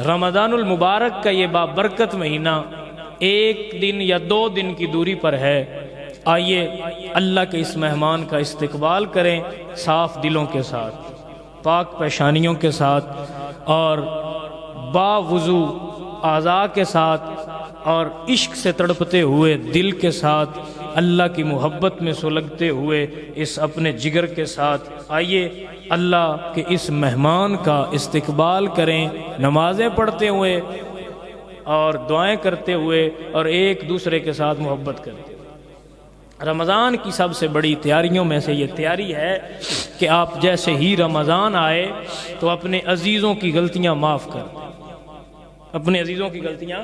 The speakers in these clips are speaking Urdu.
رمضان المبارک کا یہ بابرکت مہینہ 1 دن یا 2 دن کی دوری پر ہے۔ آئیے اللہ کے اس مہمان کا استقبال کریں صاف دلوں کے ساتھ، پاک پیشانیوں کے ساتھ اور باوضو اعضاء کے ساتھ اور عشق سے تڑپتے ہوئے دل کے ساتھ، اللہ کی محبت میں سلگتے ہوئے اس اپنے جگر کے ساتھ آئیے اللہ کے اس مہمان کا استقبال کریں، نمازیں پڑھتے ہوئے اور دعائیں کرتے ہوئے اور ایک دوسرے کے ساتھ محبت کرتے ہوئے۔ رمضان کی سب سے بڑی تیاریوں میں سے یہ تیاری ہے کہ آپ جیسے ہی رمضان آئے تو اپنے عزیزوں کی غلطیاں معاف کر دیں، اپنے عزیزوں کی غلطیاں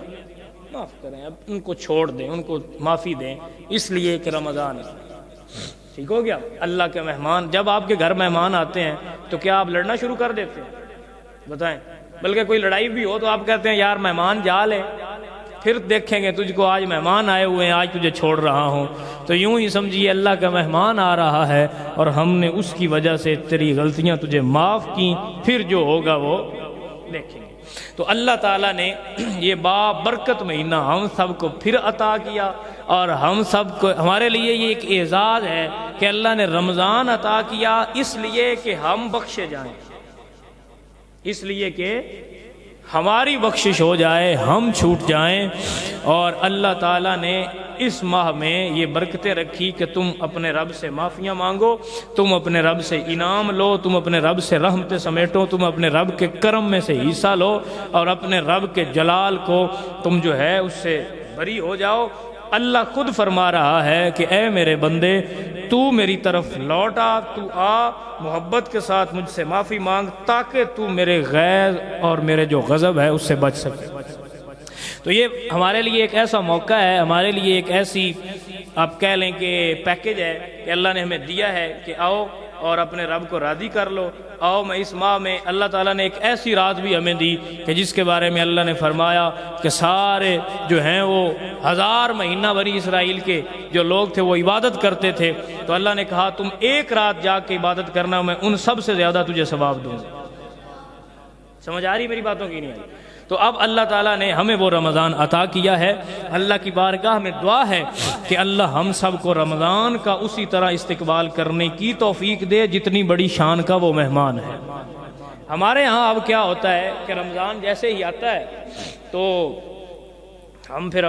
معاف کریں، اب ان کو چھوڑ دیں، ان کو معافی دیں، اس لیے کہ رمضان ہے۔ ٹھیک ہو گیا؟ اللہ کے مہمان، جب آپ کے گھر مہمان آتے ہیں تو کیا آپ لڑنا شروع کر دیتے ہیں؟ بتائیں، بلکہ کوئی لڑائی بھی ہو تو آپ کہتے ہیں یار مہمان جا لے، پھر دیکھیں گے تجھ کو، آج مہمان آئے ہوئے ہیں، آج تجھے چھوڑ رہا ہوں۔ تو یوں ہی سمجھیے اللہ کا مہمان آ رہا ہے اور ہم نے اس کی وجہ سے تیری غلطیاں تجھے معاف کی، پھر جو ہوگا وہ دیکھیں گے۔ تو اللہ تعالیٰ نے یہ بابرکت مہینہ ہم سب کو پھر عطا کیا، اور ہم سب کو، ہمارے لیے یہ ایک اعزاز ہے کہ اللہ نے رمضان عطا کیا اس لیے کہ ہم بخشے جائیں، اس لیے کہ ہماری بخشش ہو جائے، ہم چھوٹ جائیں۔ اور اللہ تعالیٰ نے اس ماہ میں یہ برکتیں رکھی کہ تم اپنے رب سے معافیاں مانگو، تم اپنے رب سے انعام لو، تم اپنے رب سے رحمتیں سمیٹو، تم اپنے رب کے کرم میں سے حصہ لو اور اپنے رب کے جلال کو تم جو ہے اس سے بری ہو جاؤ۔ اللہ خود فرما رہا ہے کہ اے میرے بندے، تو میری طرف لوٹ آ، تو آ، محبت کے ساتھ مجھ سے معافی مانگ تاکہ تو میرے غیظ اور میرے جو غضب ہے اس سے بچ سکے۔ تو یہ ہمارے لیے ایک ایسا موقع ہے، ہمارے لیے ایک ایسی آپ کہہ لیں کہ پیکج ہے کہ اللہ نے ہمیں دیا ہے کہ آؤ اور اپنے رب کو راضی کر لو۔ آؤ میں اس ماہ میں اللہ تعالیٰ نے ایک ایسی رات بھی ہمیں دی کہ جس کے بارے میں اللہ نے فرمایا کہ سارے جو ہیں وہ 1000 مہینہ بنی اسرائیل کے جو لوگ تھے وہ عبادت کرتے تھے، تو اللہ نے کہا تم ایک رات جا کے عبادت کرنا، میں ان سب سے زیادہ تجھے ثواب دوں گا۔ سمجھ آ رہی میری باتوں کی نہیں آ رہی؟ تو اب اللہ تعالیٰ نے ہمیں وہ رمضان عطا کیا ہے۔ اللہ کی بارگاہ میں دعا ہے کہ اللہ ہم سب کو رمضان کا اسی طرح استقبال کرنے کی توفیق دے جتنی بڑی شان کا وہ مہمان ہے۔ ہمارے ہاں اب کیا ہوتا ہے کہ رمضان جیسے ہی آتا ہے تو ہم پھر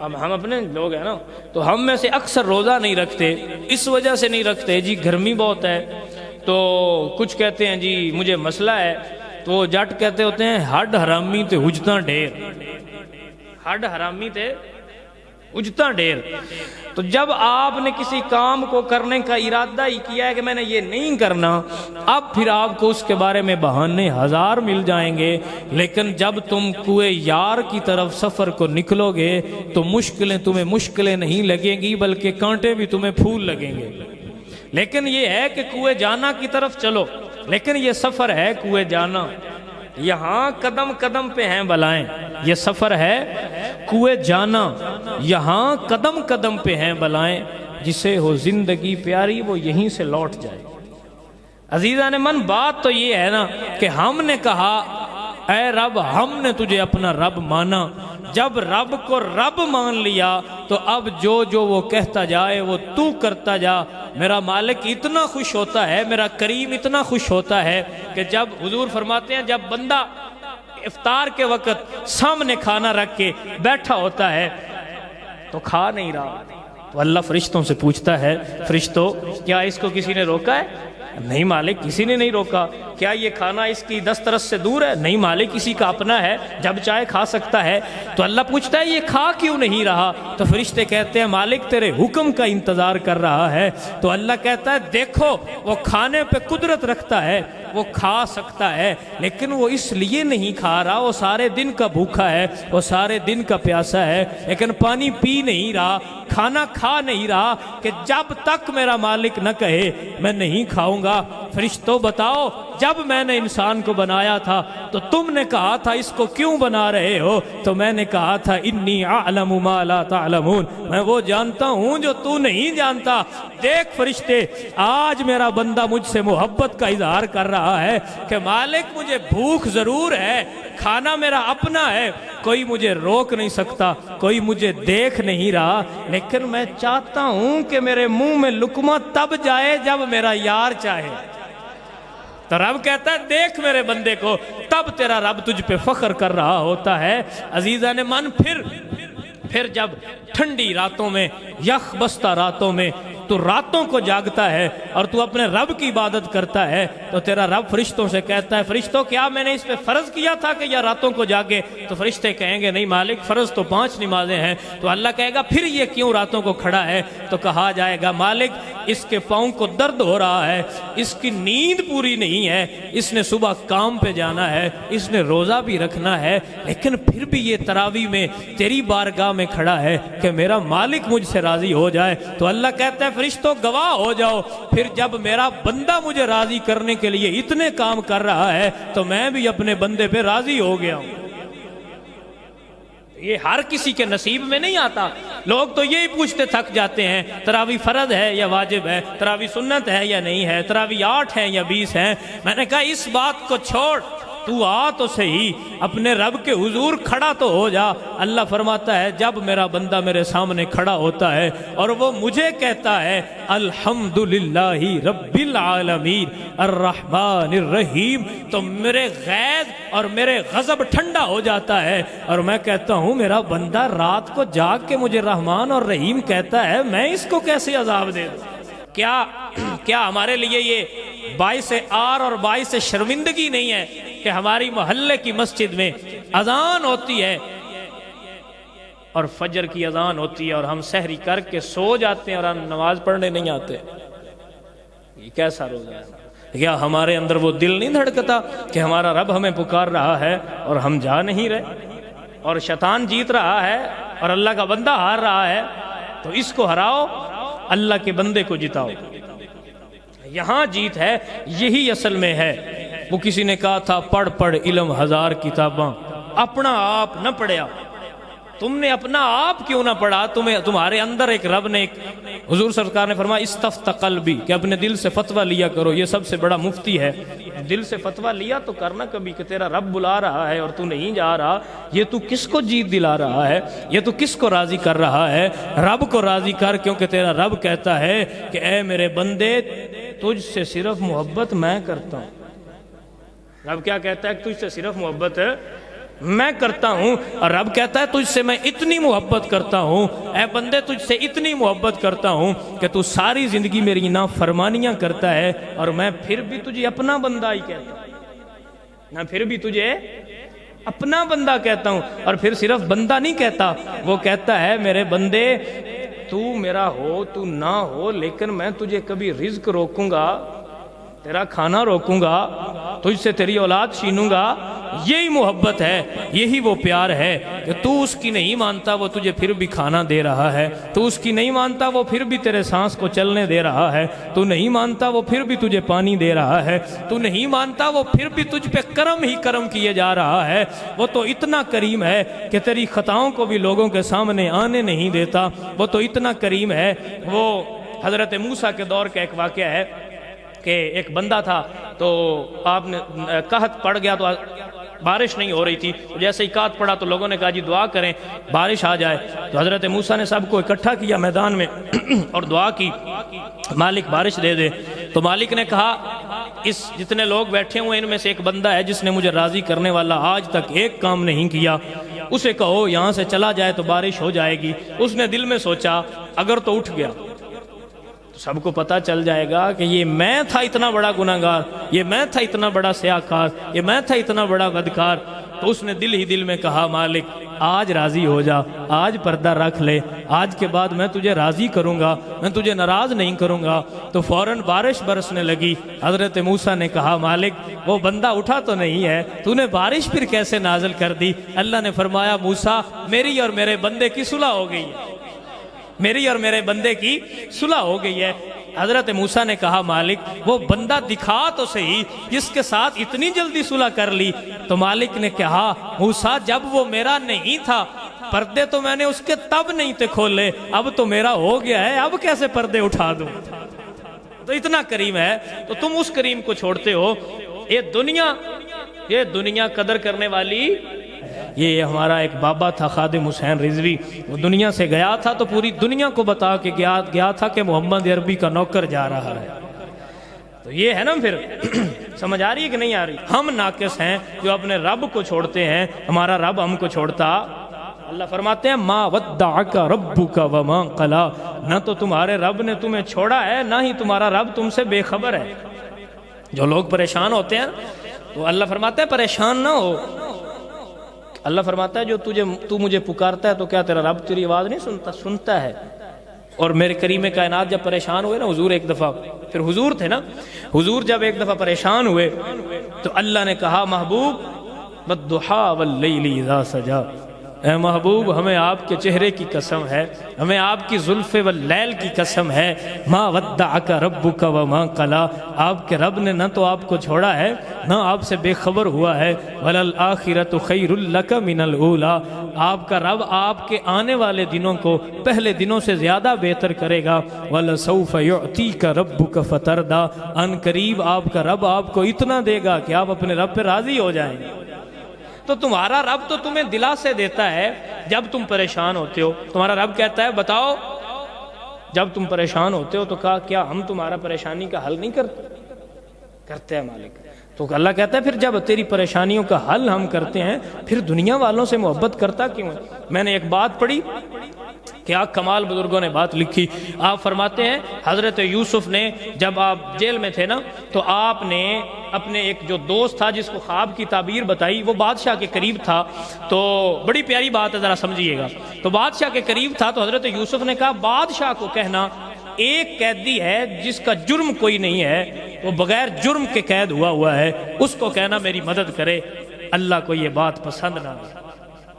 ہم اپنے لوگ ہیں نا، تو ہم میں سے اکثر روزہ نہیں رکھتے، اس وجہ سے نہیں رکھتے جی گرمی بہت ہے، تو کچھ کہتے ہیں جی مجھے مسئلہ ہے، تو وہ جٹ کہتے ہوتے ہیں ہڈ حرامی تے حجتاں ڈھیر، ہڈ حرامی تے حجتاں ڈھیر۔ تو جب آپ نے کسی کام کو کرنے کا ارادہ ہی کیا ہے کہ میں نے یہ نہیں کرنا، اب پھر آپ کو اس کے بارے میں بہانے 1000 مل جائیں گے، لیکن جب تم کوئے یار کی طرف سفر کو نکلو گے تو مشکلیں تمہیں مشکلیں نہیں لگیں گی بلکہ کانٹے بھی تمہیں پھول لگیں گے۔ لیکن یہ ہے کہ کوئے جانا کی طرف چلو، لیکن یہ سفر ہے کوئے جانا، یہاں قدم قدم پہ ہیں بلائیں، یہ سفر ہے کوئے جانا، یہاں قدم قدم پہ ہیں بلائیں، جسے ہو زندگی پیاری وہ یہیں سے لوٹ جائے۔ عزیزان من، بات تو یہ ہے نا کہ ہم نے کہا اے رب ہم نے تجھے اپنا رب مانا، جب رب کو رب مان لیا تو اب جو وہ کہتا جائے وہ تو کرتا جا۔ میرا مالک اتنا خوش ہوتا ہے، میرا کریم اتنا خوش ہوتا ہے کہ جب حضور فرماتے ہیں جب بندہ افطار کے وقت سامنے کھانا رکھ کے بیٹھا ہوتا ہے تو کھا نہیں رہا، تو اللہ فرشتوں سے پوچھتا ہے فرشتوں کیا اس کو کسی نے روکا ہے؟ نہیں مالک کسی نے نہیں روکا۔ کیا یہ کھانا اس کی دسترس سے دور ہے؟ نہیں مالک کسی کا اپنا ہے، جب چاہے کھا سکتا ہے۔ تو اللہ پوچھتا ہے یہ کھا کیوں نہیں رہا؟ تو فرشتے کہتے ہیں مالک تیرے حکم کا انتظار کر رہا ہے۔ تو اللہ کہتا ہے دیکھو وہ کھانے پہ قدرت رکھتا ہے، وہ کھا سکتا ہے، لیکن وہ اس لیے نہیں کھا رہا، وہ سارے دن کا بھوکا ہے، وہ سارے دن کا پیاسا ہے، لیکن پانی پی نہیں رہا، کھانا کھا نہیں رہا کہ جب تک میرا مالک نہ کہے میں نہیں کھاؤں گا۔ فرشتوں بتاؤ جب میں نے انسان کو بنایا تھا تو تم نے کہا تھا اس کو کیوں بنا رہے ہو؟ تو میں نے کہا تھا انی اعلم ما لا تعلمون، میں وہ جانتا ہوں جو تو نہیں جانتا۔ دیکھ فرشتے، آج میرا بندہ مجھ سے محبت کا اظہار کر رہا ہے کہ مالک مجھے بھوک ضرور ہے، کھانا میرا اپنا ہے، کوئی مجھے روک نہیں سکتا، کوئی مجھے دیکھ نہیں رہا، لیکن میں چاہتا ہوں کہ میرے منہ میں لقمہ تب جائے جب میرا یار چاہے۔ تو رب کہتا ہے دیکھ میرے بندے کو، تب تیرا رب تجھ پہ فخر کر رہا ہوتا ہے۔ عزیزان من، پھر جب ٹھنڈی راتوں میں، یخ بستہ راتوں میں تو راتوں کو جاگتا ہے اور تو اپنے رب کی عبادت کرتا ہے، تو تیرا رب فرشتوں سے کہتا ہے فرشتوں کیا میں نے اس پہ فرض کیا تھا کہ یہ راتوں کو جاگے؟ تو فرشتے کہیں گے نہیں مالک، فرض تو 5 نمازیں ہیں۔ تو اللہ کہے گا پھر یہ کیوں راتوں کو کھڑا ہے؟ تو کہا جائے گا مالک اس کے پاؤں کو درد ہو رہا ہے، اس کی نیند پوری نہیں ہے، اس نے صبح کام پہ جانا ہے، اس نے روزہ بھی رکھنا ہے، لیکن پھر بھی یہ تراویح میں تیری بارگاہ میں کھڑا ہے کہ میرا مالک مجھ سے راضی ہو جائے۔ تو اللہ کہتا ہے فرشتوں گواہ ہو جاؤ، پھر جب میرا بندہ مجھے راضی کرنے کے لیے اتنے کام کر رہا ہے تو میں بھی اپنے بندے پہ راضی ہو گیا ہوں۔ یہ ہر کسی کے نصیب میں نہیں آتا۔ لوگ تو یہی پوچھتے تھک جاتے ہیں تراویح فرض ہے یا واجب ہے، تراویح سنت ہے یا نہیں ہے، تراویح 8 ہیں یا 20 ہیں۔ میں نے کہا اس بات کو چھوڑ، تو آ تو صحیح، اپنے رب کے حضور کھڑا تو ہو جا۔ اللہ فرماتا ہے جب میرا بندہ میرے سامنے کھڑا ہوتا ہے اور وہ مجھے کہتا ہے الحمدللہ رب العالمین الرحمن الرحیم، تو میرے غیظ اور میرے غضب ٹھنڈا ہو جاتا ہے اور میں کہتا ہوں میرا بندہ رات کو جاگ کے مجھے رحمان اور رحیم کہتا ہے، میں اس کو کیسے عذاب دے دوں؟ کیا ہمارے لیے یہ باعث عار اور باعث شرمندگی نہیں ہے کہ ہماری محلے کی مسجد میں اذان ہوتی ہے اور فجر کی اذان ہوتی ہے اور ہم سحری کر کے سو جاتے ہیں اور ہم نماز پڑھنے نہیں آتے؟ یہ کیسا روزہ ہے؟ کیا ہمارے اندر وہ دل نہیں دھڑکتا کہ ہمارا رب ہمیں پکار رہا ہے اور ہم جا نہیں رہے، اور شیطان جیت رہا ہے اور اللہ کا بندہ ہار رہا ہے؟ تو اس کو ہراؤ، اللہ کے بندے کو جتاؤ۔ یہاں جیت ہے، یہی اصل میں ہے۔ وہ کسی نے کہا تھا پڑھ علم 1000 کتاباں، اپنا آپ نہ پڑھیا۔ تم نے اپنا آپ کیوں نہ پڑھا؟ تمہارے اندر ایک رب نے، حضور سرکار نے فرمایا استفت قلبی، کہ اپنے دل سے فتویٰ لیا کرو، یہ سب سے بڑا مفتی ہے۔ دل سے فتویٰ لیا تو کرنا کبھی کہ تیرا رب بلا رہا ہے اور تو نہیں جا رہا، یہ تو کس کو جیت دلا رہا ہے؟ یہ تو کس کو راضی کر رہا ہے؟ رب کو راضی کر، کیونکہ تیرا رب کہتا ہے کہ اے میرے بندے تجھ سے صرف محبت میں کرتا ہوں۔ رب کیا کہتا ہے؟ تجھ سے صرف محبت میں کرتا ہوں، اور رب کہتا ہے تجھ سے میں اتنی محبت کرتا ہوں، اے بندے تجھ سے اتنی محبت کرتا ہوں کہ تو ساری زندگی میری نافرمانیاں کرتا ہے اور میں پھر بھی تجھے اپنا بندہ ہی کہتا ہوں، میں پھر بھی تجھے اپنا بندہ کہتا ہوں۔ اور پھر صرف بندہ نہیں کہتا، وہ کہتا ہے میرے بندے تو میرا ہو تو نہ ہو، لیکن میں تجھے کبھی رزق روکوں گا، تیرا کھانا روکوں گا، تجھ سے تیری اولاد چھینوں گا۔ یہی محبت ہے، یہی وہ پیار ہے کہ تو اس کی نہیں مانتا، وہ تجھے پھر بھی کھانا دے رہا ہے، تو اس کی نہیں مانتا، وہ پھر بھی تیرے سانس کو چلنے دے رہا ہے، تو نہیں مانتا، وہ پھر بھی تجھے پانی دے رہا ہے، تو نہیں مانتا، وہ پھر بھی تجھ پہ کرم ہی کرم کیے جا رہا ہے۔ وہ تو اتنا کریم ہے کہ تیری خطاؤں کو بھی لوگوں کے سامنے آنے نہیں دیتا، وہ تو اتنا کریم ہے۔ وہ حضرت موسیٰ کے دور کا ایک واقعہ ہے کہ ایک بندہ تھا، تو آپ نے قحط پڑ گیا، تو بارش نہیں ہو رہی تھی، جیسے ہی قحط پڑا تو لوگوں نے کہا جی دعا کریں بارش آ جائے۔ تو حضرت موسیٰ نے سب کو اکٹھا کیا میدان میں اور دعا کی مالک بارش دے دے۔ تو مالک نے کہا اس جتنے لوگ بیٹھے ہوئے ان میں سے ایک بندہ ہے جس نے مجھے راضی کرنے والا آج تک ایک کام نہیں کیا، اسے کہو یہاں سے چلا جائے تو بارش ہو جائے گی۔ اس نے دل میں سوچا اگر تو اٹھ گیا سب کو پتہ چل جائے گا کہ یہ میں تھا اتنا بڑا گناہگار، یہ میں تھا اتنا بڑا سیاکار، یہ میں تھا اتنا بڑا بدکار۔ تو اس نے دل ہی دل میں کہا مالک آج راضی ہو جا، آج پردہ رکھ لے، آج کے بعد میں تجھے راضی کروں گا، میں تجھے ناراض نہیں کروں گا۔ تو فوراً بارش برسنے لگی۔ حضرت موسیٰ نے کہا مالک وہ بندہ اٹھا تو نہیں ہے، تو نے بارش پھر کیسے نازل کر دی؟ اللہ نے فرمایا موسیٰ میری اور میرے بندے کی صلح ہو گئی ہے، میری اور میرے بندے کی صلح ہو گئی ہے۔ حضرت موسیٰ نے کہا مالک وہ بندہ دکھا تو صحیح جس کے ساتھ اتنی جلدی صلح کر لی۔ تو مالک نے کہا موسیٰ جب وہ میرا نہیں تھا پردے تو میں نے اس کے تب نہیں تھے کھولے، اب تو میرا ہو گیا ہے، اب کیسے پردے اٹھا دوں؟ تو اتنا کریم ہے، تو تم اس کریم کو چھوڑتے ہو۔ یہ دنیا قدر کرنے والی، یہ ہمارا ایک بابا تھا خادم حسین رضوی، وہ دنیا سے گیا تھا تو پوری دنیا کو بتا کے گیا تھا کہ محمد عربی کا نوکر جا رہا ہے۔ تو یہ ہے نا، پھر سمجھ آ رہی ہے کہ نہیں آ رہی؟ ہم ناقص ہیں جو اپنے رب کو چھوڑتے ہیں، ہمارا رب ہم کو چھوڑتا۔ اللہ فرماتے ہیں ما ودعک ربک وما قلا، نہ تو تمہارے رب نے تمہیں چھوڑا ہے نہ ہی تمہارا رب تم سے بے خبر ہے۔ جو لوگ پریشان ہوتے ہیں تو اللہ فرماتا ہے پریشان نہ ہو۔ اللہ فرماتا ہے جو تو مجھے پکارتا ہے تو کیا تیرا رب تیری آواز نہیں سنتا؟ سنتا ہے۔ اور میرے کریم کائنات جب پریشان ہوئے نا، حضور ایک دفعہ، پھر حضور تھے نا، حضور جب ایک دفعہ پریشان ہوئے تو اللہ نے کہا محبوب والضحی واللیل اذا سجا، اے محبوب ہمیں آپ کے چہرے کی قسم ہے، ہمیں آپ کی زلف واللیل کی قسم ہے، ما ودعک ربک وما قلا، آپ کے رب نے نہ تو آپ کو چھوڑا ہے نہ آپ سے بے خبر ہوا ہے، وللآخرۃ خیر لک من الاولی، آپ کا رب آپ کے آنے والے دنوں کو پہلے دنوں سے زیادہ بہتر کرے گا، ولسوف یعطیک ربک فترضی، ان قریب آپ کا رب آپ کو اتنا دے گا کہ آپ اپنے رب پہ راضی ہو جائیں گے۔ تو تمہارا رب تو تمہیں دلاسے دیتا ہے جب تم پریشان ہوتے ہو۔ تمہارا رب کہتا ہے بتاؤ جب تم پریشان ہوتے ہو تو کہا کیا ہم تمہارا پریشانی کا حل نہیں کرتے ہیں مالک؟ تو اللہ کہتا ہے پھر جب تیری پریشانیوں کا حل ہم کرتے ہیں پھر دنیا والوں سے محبت کرتا کیوں ہے؟ میں نے ایک بات پڑھی، کیا کمال بزرگوں نے بات لکھی۔ آپ فرماتے ہیں حضرت یوسف نے جب آپ جیل میں تھے نا تو آپ نے اپنے ایک جو دوست تھا جس کو خواب کی تعبیر بتائی، وہ بادشاہ کے قریب تھا، تو بڑی پیاری بات ہے ذرا سمجھیے گا۔ تو بادشاہ کے قریب تھا تو حضرت یوسف نے کہا بادشاہ کو کہنا ایک قیدی ہے جس کا جرم کوئی نہیں ہے، وہ بغیر جرم کے قید ہوا ہے، اس کو کہنا میری مدد کرے۔ اللہ کو یہ بات پسند نہ آئی۔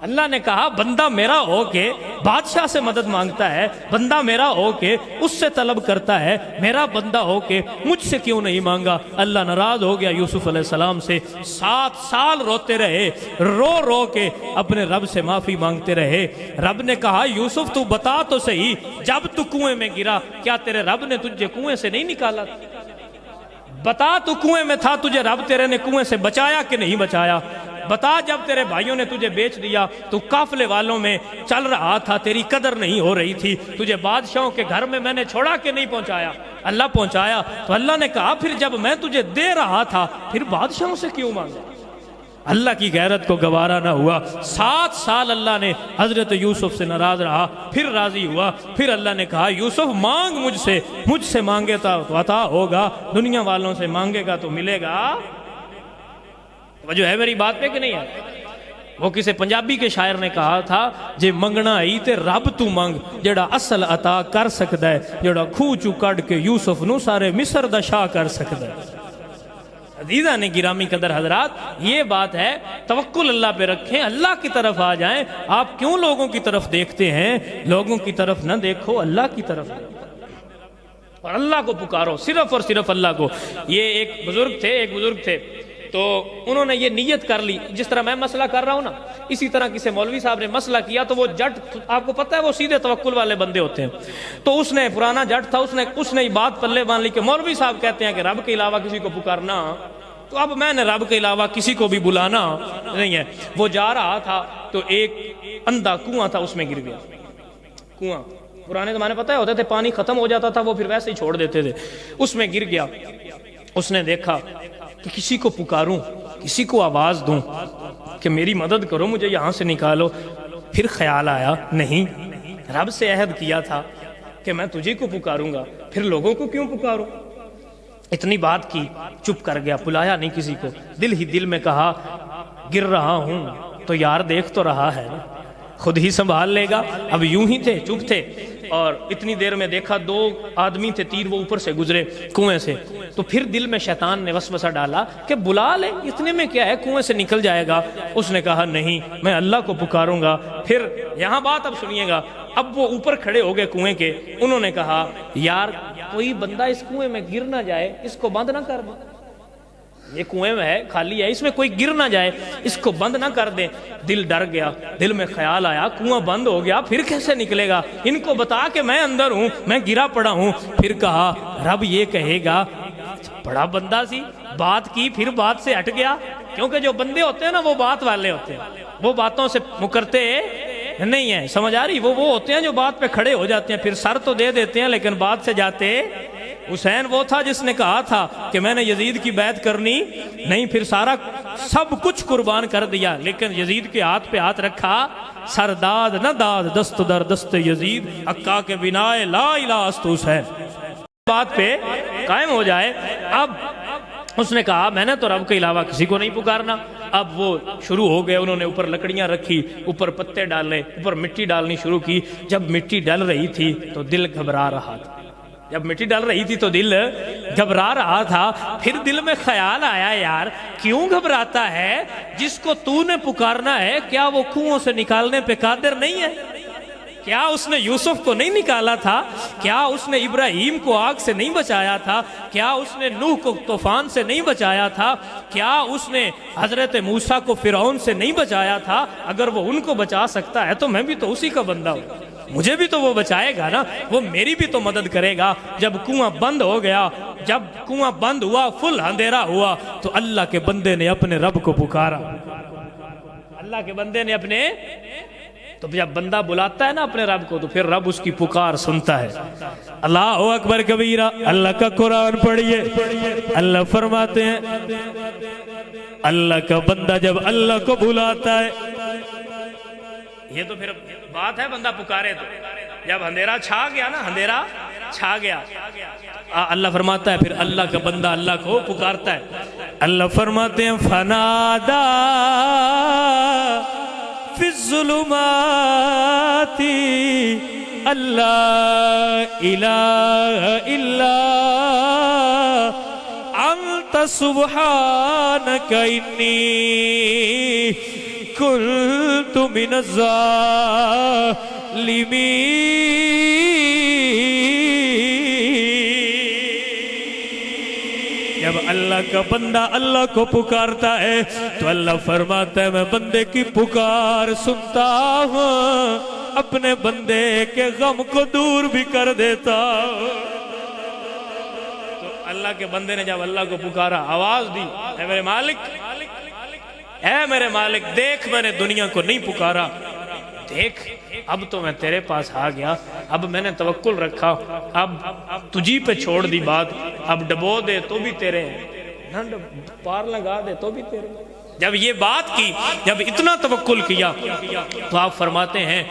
اللہ نے کہا بندہ میرا ہو کے بادشاہ سے مدد مانگتا ہے، بندہ میرا ہو کے اس سے طلب کرتا ہے، میرا بندہ ہو کے مجھ سے کیوں نہیں مانگا؟ اللہ ناراض ہو گیا یوسف علیہ السلام سے، 7 سال روتے رہے، رو کے اپنے رب سے معافی مانگتے رہے۔ رب نے کہا یوسف تو بتا تو صحیح، جب تو کنویں میں گرا کیا تیرے رب نے تجھے کنویں سے نہیں نکالا؟ بتا تو کنویں میں تھا، تجھے رب تیرے نے کنویں سے بچایا کہ نہیں بچایا؟ بتا جب تیرے بھائیوں نے تجھے بیچ دیا تو قافلے والوں میں چل رہا تھا، تیری قدر نہیں ہو رہی تھی، تجھے بادشاہوں کے گھر میں نے چھوڑا کہ نہیں پہنچایا؟ اللہ پہنچایا۔ تو اللہ نے کہا پھر جب میں تجھے دے رہا تھا پھر بادشاہوں سے کیوں مانگا؟ اللہ کی غیرت کو گوارا نہ ہوا۔ 7 سال اللہ نے حضرت یوسف سے ناراض رہا، پھر راضی ہوا، پھر اللہ نے کہا یوسف مانگ مجھ سے مانگے تو عطا ہوگا، دنیا والوں سے مانگے گا تو ملے گا۔ وجہ ہے میری بات پہ کہ نہیں ہے؟ وہ کسی پنجابی کے شاعر نے کہا تھا جے منگنا ہی تے رب تو منگ، جڑا اصل عطا کر سکدا ہے، جڑا کھوہ چوں کڈ کے یوسف نو سارے مصر دا شاہ کر سکدا ہے۔ عزیزان گرامی قدر حضرات، یہ بات ہے توکل اللہ پہ رکھیں، اللہ کی طرف آ جائیں۔ آپ کیوں لوگوں کی طرف دیکھتے ہیں؟ لوگوں کی طرف نہ دیکھو، اللہ کی طرف دیکھو اور اللہ کو پکارو، صرف اور صرف اللہ کو۔ یہ ایک بزرگ تھے تو انہوں نے یہ نیت کر لی، جس طرح میں مسئلہ کر رہا ہوں نا، اسی طرح کسی مولوی صاحب نے مسئلہ کیا تو وہ جٹ، آپ کو پتہ ہے وہ سیدھے توکل والے بندے ہوتے ہیں، تو اس نے پرانا جٹ تھا، اس نے یہ بات پلے باندھ لی کہ مولوی صاحب کہتے ہیں کہ رب کے علاوہ کسی کو پکارنا، تو اب میں نے رب کے علاوہ کسی کو بھی بلانا نہیں ہے۔ وہ جا رہا تھا تو ایک اندھا کنواں تھا، اس میں گر گیا۔ کنواں پرانے زمانے پتہ ہوتے تھے پانی ختم ہو جاتا تھا وہ پھر ویسے ہی چھوڑ دیتے تھے، اس میں گر گیا۔ اس نے دیکھا کہ کسی کو پکاروں، کسی کو آواز دوں کہ میری مدد کرو، مجھے یہاں سے نکالو۔ پھر خیال آیا نہیں، رب سے عہد کیا تھا کہ میں تجھے کو پکاروں گا، پھر لوگوں کو کیوں پکاروں؟ اتنی بات کی، چپ کر گیا، بلایا نہیں کسی کو، دل ہی دل میں کہا گر رہا ہوں تو یار دیکھ تو رہا ہے، خود ہی سنبھال لے گا۔ اب یوں ہی تھے، چپ تھے، اور اتنی دیر میں دیکھا 2 آدمی تھے، تیر وہ اوپر سے گزرے کنویں سے، تو پھر دل میں شیطان نے وسوسہ ڈالا کہ بلا لے، اتنے میں کیا ہے، کنویں سے نکل جائے گا۔ اس نے کہا نہیں، میں اللہ کو پکاروں گا۔ پھر یہاں بات اب سنیے گا، اب وہ اوپر کھڑے ہو گئے کنویں کے، انہوں نے کہا یار کوئی بندہ اس کنویں میں گر نہ جائے، اس کو بند نہ کر دیں، یہ کنویں میں ہے، خالی ہے، اس میں کوئی گر نہ جائے، اس کو بند نہ کر دیں۔ دل ڈر گیا، دل میں خیال آیا کنواں بند ہو گیا، پھر کیسے نکلے گا؟ ان کو بتا کہ میں اندر ہوں، میں گرا پڑا ہوں۔ پھر کہا رب یہ کہے گا، بڑا بندہ سی، بات کی، پھر بات سے ہٹ گیا، کیونکہ جو بندے ہوتے ہیں نا وہ بات والے ہوتے ہیں، وہ باتوں سے مکرتے نہیں ہیں، سمجھ آ رہی؟ وہ ہوتے ہیں جو بات پہ کھڑے ہو جاتے ہیں، پھر سر تو دے دیتے ہیں لیکن بات سے جاتے۔ حسین وہ تھا جس نے کہا تھا کہ میں نے یزید کی بیعت کرنی نہیں، پھر سارا سب کچھ قربان کر دیا، لیکن یزید کے ہاتھ پہ ہاتھ رکھا، سر داد نہ داد دست در دست یزید، عکا کے بنا لا الہ است حسین، بات پہ قائم ہو جائے۔ اب اس نے کہا میں نے تو رب کے علاوہ کسی کو نہیں پکارنا۔ اب وہ شروع ہو گئے، انہوں نے اوپر لکڑیاں رکھی، اوپر پتے ڈالے، اوپر مٹی ڈالنی شروع کی۔ جب مٹی ڈل رہی تھی تو دل گھبرا رہا تھا، جب مٹی ڈل رہی تھی تو دل گھبرا رہا تھا۔ پھر دل میں خیال آیا یار کیوں گھبراتا ہے؟ جس کو تو نے پکارنا ہے کیا وہ کنویں سے نکالنے پہ قادر نہیں ہے؟ کیا اس نے یوسف کو نہیں نکالا تھا؟ کیا اس نے ابراہیم کو آگ سے نہیں بچایا تھا؟ کیا اس نے نوح کو طوفان سے نہیں بچایا تھا؟ کیا اس نے حضرت موسیٰ کو فرعون سے نہیں بچایا تھا؟ اگر وہ ان کو بچا سکتا ہے تو میں بھی تو اسی کا بندہ ہوں، مجھے بھی تو وہ بچائے گا نا، وہ میری بھی تو مدد کرے گا۔ جب کنواں بند ہو گیا، جب کنواں بند ہوا، فل اندھیرا ہوا، تو اللہ کے بندے نے اپنے رب کو پکارا، اللہ کے بندے نے اپنے، تو جب بندہ بلاتا ہے نا اپنے رب کو تو پھر رب اس کی پکار سنتا ہے۔ اللہ اکبر کبیرہ، اللہ کا قرآن پڑھیے، اللہ فرماتے ہیں اللہ کا بندہ جب اللہ کو بلاتا ہے، یہ تو پھر بات ہے بندہ پکارے تو، جب اندھیرا چھا گیا نا، اندھیرا چھا گیا، اللہ فرماتا ہے پھر اللہ کا بندہ اللہ کو پکارتا ہے۔ اللہ فرماتے ہیں فنادا فی الظلمات اللہ الہ الا انت سبحانک انی کنت من الظالمین۔ جب اللہ کا بندہ اللہ کو پکارتا ہے تو اللہ فرماتا ہے میں بندے کی پکار سنتا ہوں، اپنے بندے کے غم کو دور بھی کر دیتا ہوں۔ تو اللہ کے بندے نے جب اللہ کو پکارا، آواز دی، اے میرے مالک، اے میرے مالک دیکھ میں نے دنیا کو نہیں پکارا، دیکھ اب تو میں تیرے پاس آ گیا، اب میں نے توکل رکھا، اب تجھی پہ چھوڑ دی بات، اب ڈبو دے تو بھی تیرے ہیں، پار لگا دے تو بھی تیرے۔ جب یہ بات کی، جب اتنا توکل کیا تو آپ فرماتے ہیں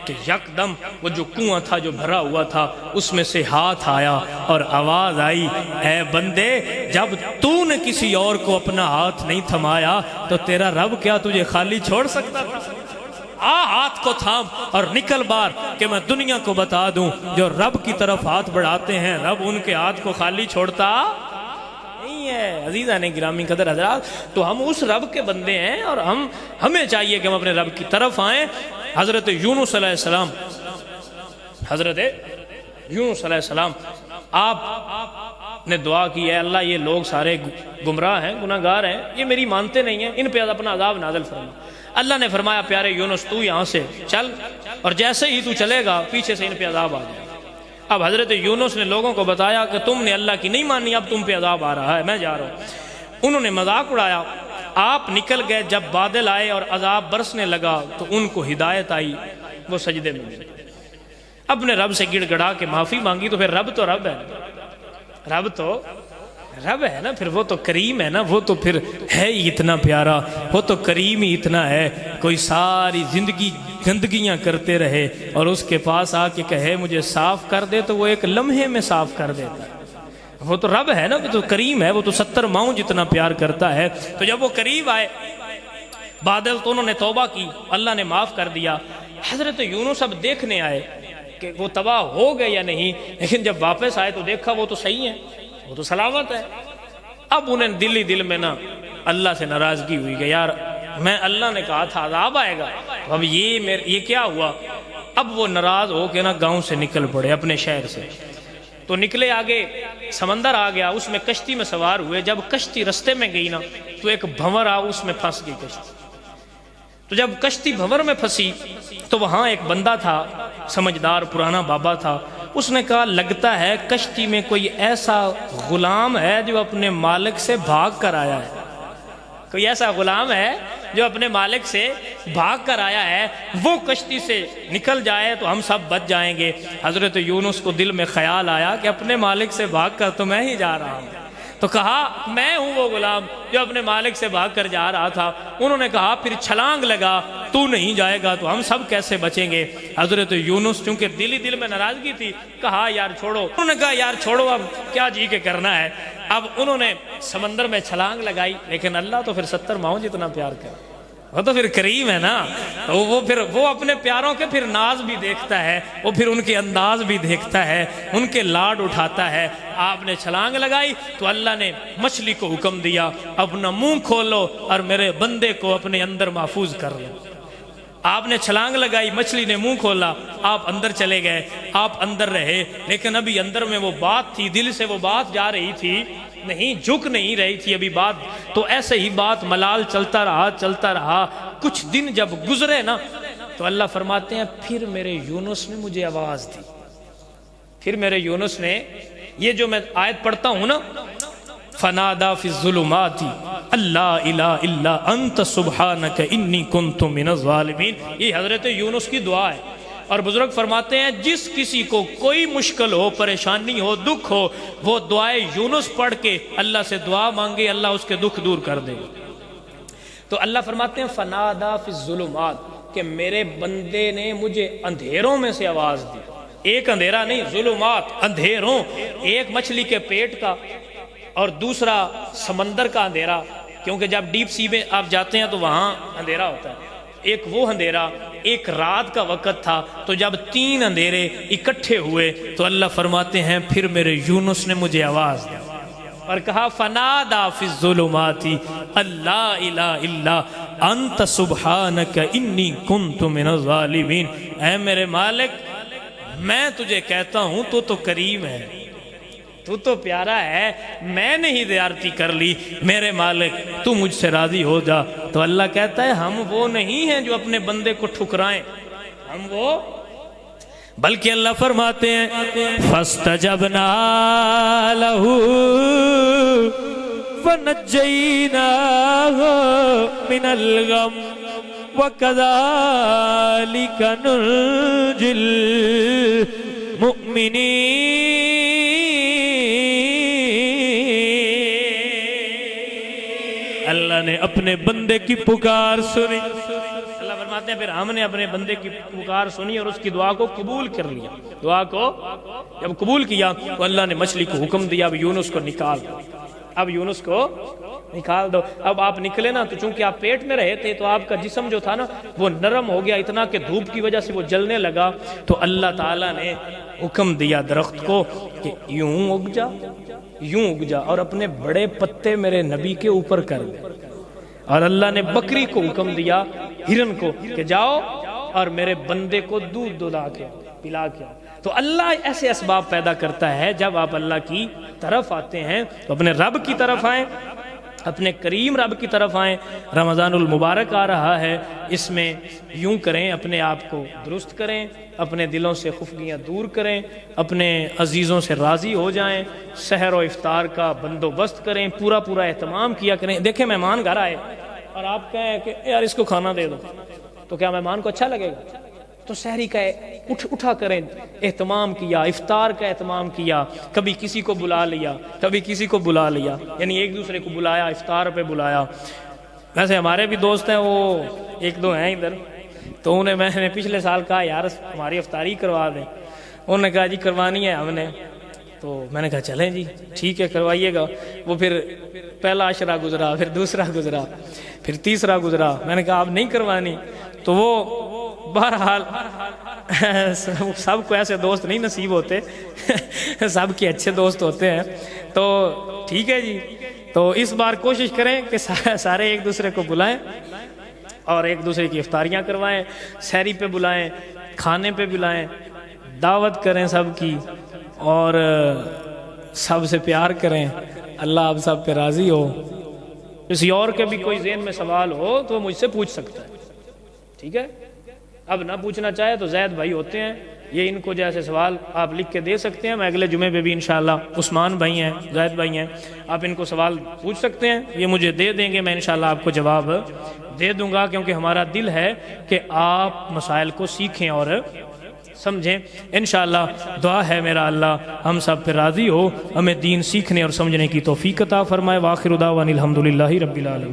کہ یکدم وہ جو کنواں تھا جو بھرا ہوا تھا اس میں سے ہاتھ آیا اور آواز آئی، اے بندے جب تو نے کسی اور کو اپنا ہاتھ نہیں تھمایا تو تیرا رب کیا تجھے خالی چھوڑ سکتا تھا؟ ہاتھ کو تھام اور نکل بار کہ میں دنیا کو بتا دوں جو رب کی طرف ہاتھ بڑھاتے ہیں رب ان کے ہاتھ کو خالی چھوڑتا نہیں ہے۔ عزیزان گرامی قدر حضرات، تو ہم اس رب کے بندے ہیں اور ہمیں چاہیے کہ ہم اپنے رب کی طرف آئیں۔ حضرت یونس علیہ السلام، حضرت یونس علیہ السلام، آپ نے دعا کی ہے اللہ یہ لوگ سارے گمراہ ہیں، گناہ گار ہیں، یہ میری مانتے نہیں ہیں، ان پہ اپنا عذاب نازل فرما۔ اللہ نے فرمایا پیارے یونس تو یہاں سے چل، اور جیسے ہی تو چلے گا پیچھے سے ان پہ عذاب آ جائے۔ اب حضرت یونس نے لوگوں کو بتایا کہ تم نے اللہ کی نہیں مانی، اب تم پہ عذاب آ رہا ہے، میں جا رہا ہوں۔ انہوں نے مذاق اڑایا، آپ نکل گئے۔ جب بادل آئے اور عذاب برسنے لگا تو ان کو ہدایت آئی، وہ سجدے میں اپنے رب سے گڑ گڑا کے معافی مانگی۔ تو پھر رب تو رب ہے، رب تو رب ہے نا، پھر وہ تو کریم ہے نا، وہ تو پھر ہے ہی اتنا پیارا، وہ تو کریم ہی اتنا ہے۔ کوئی ساری زندگی گندگیاں کرتے رہے اور اس کے پاس آ کے کہے مجھے صاف کر دے تو وہ ایک لمحے میں صاف کر دیتا ہے۔ وہ تو رب ہے نا، وہ تو کریم ہے، وہ تو 70 ماؤں جتنا پیار کرتا ہے۔ تو جب وہ قریب آئے بادل تو انہوں نے توبہ کی، اللہ نے معاف کر دیا۔ حضرت یونس اب دیکھنے آئے کہ وہ تباہ ہو گئے یا نہیں، لیکن جب واپس آئے تو دیکھا وہ تو صحیح ہے، وہ تو سلامت ہے۔ اب انہیں دل میں نا اللہ سے ناراضگی ہوئی کہ یار میں اللہ نے کہا تھا عذاب آئے گا، تو اب یہ کیا ہوا؟ اب وہ ناراض ہو کے نا گاؤں سے نکل پڑے اپنے شہر سے۔ تو نکلے آگے، سمندر آ گیا، اس میں کشتی میں سوار ہوئے۔ جب کشتی رستے میں گئی نا تو ایک بھنور آ، اس میں پھنس گئی کشتی۔ تو جب کشتی بھنور میں پھنسی تو وہاں ایک بندہ تھا، سمجھدار پرانا بابا تھا، اس نے کہا لگتا ہے کشتی میں کوئی ایسا غلام ہے جو اپنے مالک سے بھاگ کر آیا ہے، کوئی ایسا غلام ہے جو اپنے مالک سے بھاگ کر آیا ہے، وہ کشتی سے نکل جائے تو ہم سب بچ جائیں گے۔ حضرت یونس کو دل میں خیال آیا کہ اپنے مالک سے بھاگ کر تو میں ہی جا رہا ہوں، تو کہا میں ہوں وہ غلام جو اپنے مالک سے بھاگ کر جا رہا تھا۔ انہوں نے کہا پھر چھلانگ لگا، تو نہیں جائے گا تو ہم سب کیسے بچیں گے؟ حضرت یونس چونکہ دل ہی دل میں ناراضگی تھی، کہا یار چھوڑو۔ انہوں نے کہا یار چھوڑو، اب کیا جی کے کرنا ہے۔ اب انہوں نے سمندر میں چھلانگ لگائی، لیکن اللہ تو پھر 70 ماؤں جتنا پیار کرے، وہ تو پھر کریم ہے نا، وہ اپنے پیاروں کے پھر ناز بھی دیکھتا ہے، وہ پھر ان کے انداز بھی دیکھتا ہے، ان کے لاڈ اٹھاتا ہے۔ آپ نے چھلانگ لگائی تو اللہ نے مچھلی کو حکم دیا اپنا منہ کھولو اور میرے بندے کو اپنے اندر محفوظ کر لو۔ آپ نے چھلانگ لگائی، مچھلی نے منہ کھولا، آپ اندر چلے گئے، آپ اندر رہے، لیکن ابھی اندر میں وہ بات تھی، دل سے وہ بات جا رہی تھی، نہیں جھک نہیں رہی تھی ابھی بات۔ تو ایسے ہی بات ملال چلتا رہا۔ کچھ دن جب گزرے نا تو اللہ فرماتے ہیں پھر میرے یونس نے مجھے آواز دی، پھر میرے یونس نے، یہ جو میں آیت پڑھتا ہوں نا، فنادا فی الظلمات اللہ الہ الا انت سبحانک انی کنت من الظالمین، یہ حضرت یونس کی دعا ہے۔ اور بزرگ فرماتے ہیں جس کسی کو کوئی مشکل ہو، پریشانی ہو، دکھ ہو، وہ دعائے یونس پڑھ کے اللہ سے دعا مانگے، اللہ اس کے دکھ دور کر دے۔ تو اللہ فرماتے ہیں فنادا فی الظلمات، کہ میرے بندے نے مجھے اندھیروں میں سے آواز دی، ایک اندھیرا نہیں، ظلمات، اندھیروں، ایک مچھلی کے پیٹ کا اور دوسرا سمندر کا اندھیرا، کیونکہ جب ڈیپ سی میں آپ جاتے ہیں تو وہاں اندھیرا ہوتا ہے، ایک وہ اندھیرا، ایک رات کا وقت تھا۔ تو جب 3 اندھیرے اکٹھے ہوئے تو اللہ فرماتے ہیں پھر میرے یونس نے مجھے آواز دی اور کہا فنادا فی الظلمات اللہ الہ الا انت سبحانک انی کنت من الظالمین، اے میرے مالک میں تجھے کہتا ہوں تو کریم ہے، تو پیارا ہے، میں نے ہی زیارتی کر لی، میرے مالک تو مجھ سے راضی ہو جا۔ تو اللہ کہتا ہے ہم وہ نہیں ہیں جو اپنے بندے کو ٹھکرائیں، ہم وہ، بلکہ اللہ فرماتے ہیں فَاسْتَجَبْنَا لَهُ فَنَجَّيْنَاهُ مِنَ الْغَمِّ وَكَذَلِكَ نُنْجِي الْمُؤْمِنِينَ۔ اللہ نے اپنے بندے کی پکار سنی، اللہ فرماتے ہیں پھر ہم نے اپنے بندے کی پکار سنی اور اس کی دعا کو قبول کر لیا۔ دعا کو جب قبول کیا تو اللہ نے مچھلی کو حکم دیا اب یونس کو نکال دو، اب یونس کو نکال دو۔ اب آپ نکلے نا تو چونکہ آپ پیٹ میں رہے تھے تو آپ کا جسم جو تھا نا وہ نرم ہو گیا اتنا کہ دھوپ کی وجہ سے وہ جلنے لگا، تو اللہ تعالیٰ نے حکم دیا درخت کو کہ یوں اگ جا، یوں اگ جا اور اپنے بڑے پتے میرے نبی کے اوپر کر دے۔ اور اللہ نے بکری کو حکم دیا، ہرن کو، کہ جاؤ اور میرے بندے کو دودھ دلا کے پلا کے۔ تو اللہ ایسے اسباب پیدا کرتا ہے، جب آپ اللہ کی طرف آتے ہیں تو اپنے رب کی طرف آئیں، اپنے کریم رب کی طرف آئیں۔ رمضان المبارک آ رہا ہے، اس میں یوں کریں، اپنے آپ کو درست کریں، اپنے دلوں سے خفگیاں دور کریں، اپنے عزیزوں سے راضی ہو جائیں، سحر و افطار کا بندوبست کریں، پورا اہتمام کیا کریں۔ دیکھیں مہمان گھر آئے اور آپ کہیں کہ یار اس کو کھانا دے دو، تو کیا مہمان کو اچھا لگے گا؟ تو سحری کا اٹھا کریں، اہتمام کیا، افطار کا اہتمام کیا، کبھی کسی کو بلا لیا، کبھی کسی کو بلا لیا، یعنی ایک دوسرے کو بلایا، افطار پہ بلایا۔ ویسے ہمارے بھی دوست ہیں، وہ 1-2 ہیں ادھر، تو انہیں میں نے پچھلے سال کہا یار ہماری افطاری کروا دیں، انہوں نے کہا جی کروانی ہے ہم نے، تو میں نے کہا چلیں جی ٹھیک ہے کروائیے گا۔ وہ پھر پہلا عشرہ گزرا، پھر دوسرا گزرا، پھر تیسرا گزرا، میں نے کہا آپ نہیں کروانی، تو وہ بہرحال سب کو ایسے دوست نہیں نصیب ہوتے، سب کے اچھے دوست ہوتے ہیں، تو ٹھیک ہے جی۔ تو اس بار کوشش کریں کہ سارے ایک دوسرے کو بلائیں اور ایک دوسرے کی افطاریاں کروائیں، سحری پہ بلائیں، کھانے پہ بلائیں، دعوت کریں سب کی، اور سب سے پیار کریں، اللہ آپ سب پہ راضی ہو۔ کسی اور کے بھی کوئی ذہن میں سوال ہو تو وہ مجھ سے پوچھ سکتا ہے، ٹھیک ہے؟ اب نہ پوچھنا چاہے تو زید بھائی ہوتے ہیں، یہ ان کو جیسے سوال آپ لکھ کے دے سکتے ہیں، میں اگلے جمعے پہ بھی انشاءاللہ عثمان بھائی ہیں، زید بھائی ہیں، آپ ان کو سوال پوچھ سکتے ہیں، یہ مجھے دے دیں گے، میں انشاءاللہ آپ کو جواب دے دوں گا، کیونکہ ہمارا دل ہے کہ آپ مسائل کو سیکھیں اور سمجھیں۔ انشاءاللہ دعا ہے میرا اللہ ہم سب پہ راضی ہو، ہمیں دین سیکھنے اور سمجھنے کی توفیق عطا فرمائے۔ وآخر دعوانا الحمدللہ رب العالمین۔